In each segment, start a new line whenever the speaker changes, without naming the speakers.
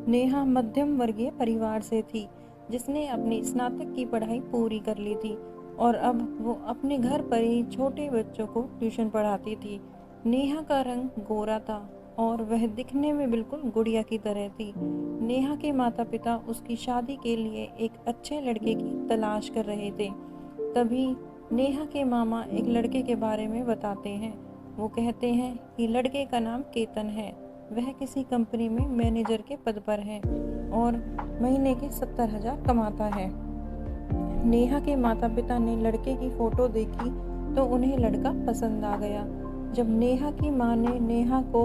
नेहा मध्यम वर्गीय परिवार से थी, जिसने अपनी स्नातक की पढ़ाई पूरी कर ली थी और अब वो अपने घर पर ही छोटे बच्चों को ट्यूशन पढ़ाती थी। नेहा का रंग गोरा था और वह दिखने में बिल्कुल गुड़िया की तरह थी। नेहा के माता पिता उसकी शादी के लिए एक अच्छे लड़के की तलाश कर रहे थे। तभी नेहा के मामा एक लड़के के बारे में बताते हैं। वो कहते हैं कि लड़के का नाम केतन है। वह किसी कंपनी में मैनेजर के पद पर है और महीने के 70,000 कमाता है। नेहा के माता पिता ने लड़के की फोटो देखी तो उन्हें लड़का पसंद आ गया। जब नेहा की माँ ने नेहा को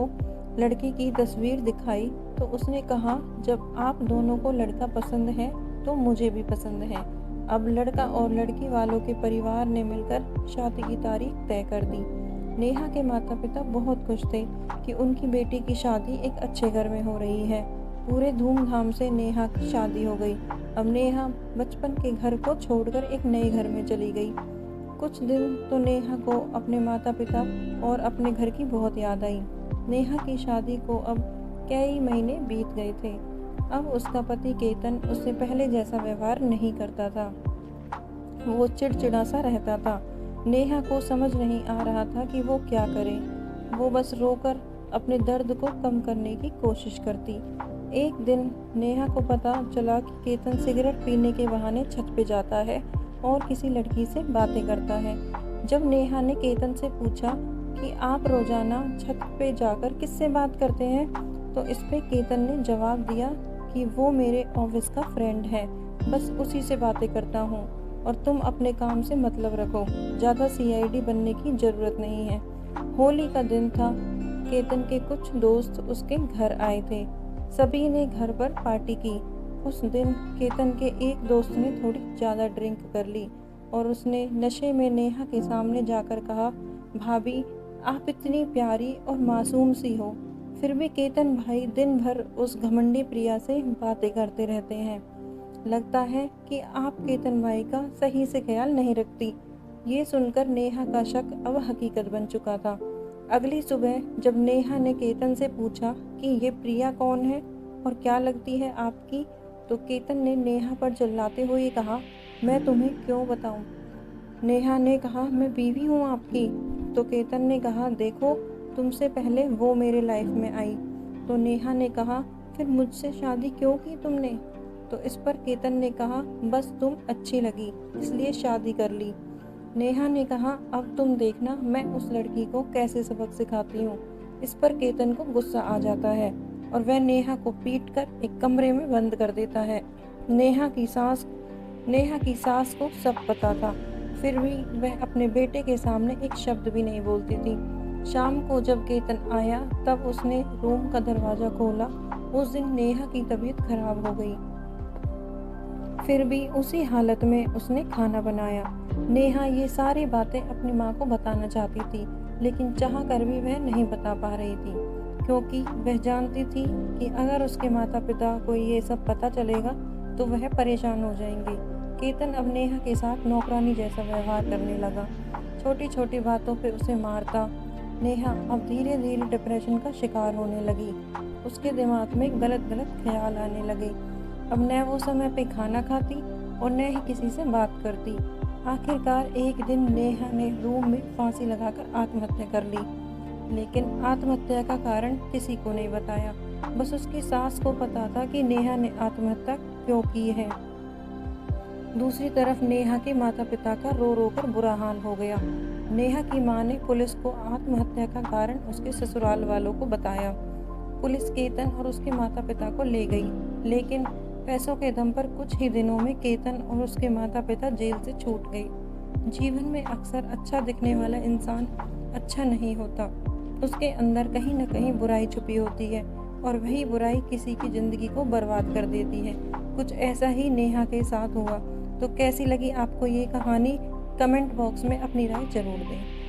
लड़के की तस्वीर दिखाई तो उसने कहा, जब आप दोनों को लड़का पसंद है तो मुझे भी पसंद है। अब लड़का और लड़की वालों के परिवार ने मिलकर शादी की तारीख तय कर दी। नेहा के माता पिता बहुत खुश थे कि उनकी बेटी की शादी एक अच्छे घर में हो रही है। पूरे धूमधाम से नेहा की शादी हो गई। अब नेहा बचपन के घर को छोड़कर एक नए घर में चली गई। कुछ दिन तो नेहा को अपने माता पिता और अपने घर की बहुत याद आई। नेहा की शादी को अब कई महीने बीत गए थे। अब उसका पति केतन उससे पहले जैसा व्यवहार नहीं करता था। वो चिड़चिड़ा सा रहता था। नेहा को समझ नहीं आ रहा था कि वो क्या करे। वो बस रोकर अपने दर्द को कम करने की कोशिश करती। एक दिन नेहा को पता चला कि केतन सिगरेट पीने के बहाने छत पे जाता है और किसी लड़की से बातें करता है। जब नेहा ने केतन से पूछा कि आप रोजाना छत पे जाकर किससे बात करते हैं, तो इस पे केतन ने जवाब दिया कि वो मेरे ऑफिस का फ्रेंड है, बस उसी से बातें करता हूँ और तुम अपने काम से मतलब रखो, ज़्यादा सीआईडी बनने की ज़रूरत नहीं है। होली का दिन था। केतन के कुछ दोस्त उसके घर आए थे। सभी ने घर पर पार्टी की। उस दिन केतन के एक दोस्त ने थोड़ी ज़्यादा ड्रिंक कर ली और उसने नशे में नेहा के सामने जाकर कहा, भाभी आप इतनी प्यारी और मासूम सी हो, फिर भी केतन भाई दिन भर उस घमंडी प्रिया से बातें करते रहते हैं। लगता है कि आप केतन भाई का सही से ख्याल नहीं रखती। ये सुनकर नेहा का शक अब हकीकत बन चुका था। अगली सुबह जब नेहा ने केतन से पूछा कि ये प्रिया कौन है और क्या लगती है आपकी, तो केतन ने नेहा पर चिल्लाते हुए कहा, मैं तुम्हें क्यों बताऊं। नेहा ने कहा, मैं बीवी हूँ आपकी। तो केतन ने कहा, देखो तुमसे पहले वो मेरे लाइफ में आई। तो नेहा ने कहा, फिर मुझसे शादी क्यों की तुमने। तो इस पर केतन ने कहा, बस तुम अच्छी लगी इसलिए शादी कर ली। नेहा ने कहा, अब तुम देखना मैं उस लड़की को कैसे सबक सिखाती हूँ। इस पर केतन को गुस्सा आ जाता है और वह नेहा को पीटकर एक कमरे में बंद कर देता है। नेहा की सास को सब पता था, फिर भी वह अपने बेटे के सामने एक शब्द भी नहीं बोलती थी। शाम को जब केतन आया तब उसने रूम का दरवाज़ा खोला। उस दिन नेहा की तबीयत खराब हो गई, फिर भी उसी हालत में उसने खाना बनाया। नेहा ये सारी बातें अपनी माँ को बताना चाहती थी, लेकिन चाह कर भी वह नहीं बता पा रही थी, क्योंकि वह जानती थी कि अगर उसके माता पिता को ये सब पता चलेगा तो वह परेशान हो जाएंगे। केतन अब नेहा के साथ नौकरानी जैसा व्यवहार करने लगा। छोटी छोटी बातों पे उसे मारता। नेहा अब धीरे धीरे डिप्रेशन का शिकार होने लगी। उसके दिमाग में गलत गलत ख्याल आने लगे। अब न वो समय पे खाना खाती और न ही किसी से बात करती। आखिरकार एक दिन नेहा ने रूम में फांसी लगाकर आत्महत्या कर ली, लेकिन आत्महत्या का कारण किसी को नहीं बताया। बस उसकी सास को पता था कि नेहा ने आत्महत्या क्यों की है। दूसरी तरफ नेहा के माता पिता का रो रो कर बुरा हाल हो गया। नेहा की मां ने पुलिस को आत्महत्या का कारण उसके ससुराल वालों को बताया। पुलिस केतन और उसके माता पिता को ले गई, लेकिन पैसों के दम पर कुछ ही दिनों में केतन और उसके माता पिता जेल से छूट गए। जीवन में अक्सर अच्छा दिखने वाला इंसान अच्छा नहीं होता। उसके अंदर कहीं न कहीं बुराई छुपी होती है और वही बुराई किसी की जिंदगी को बर्बाद कर देती है। कुछ ऐसा ही नेहा के साथ हुआ। तो कैसी लगी आपको ये कहानी? कमेंट बॉक्स में अपनी राय जरूर दें।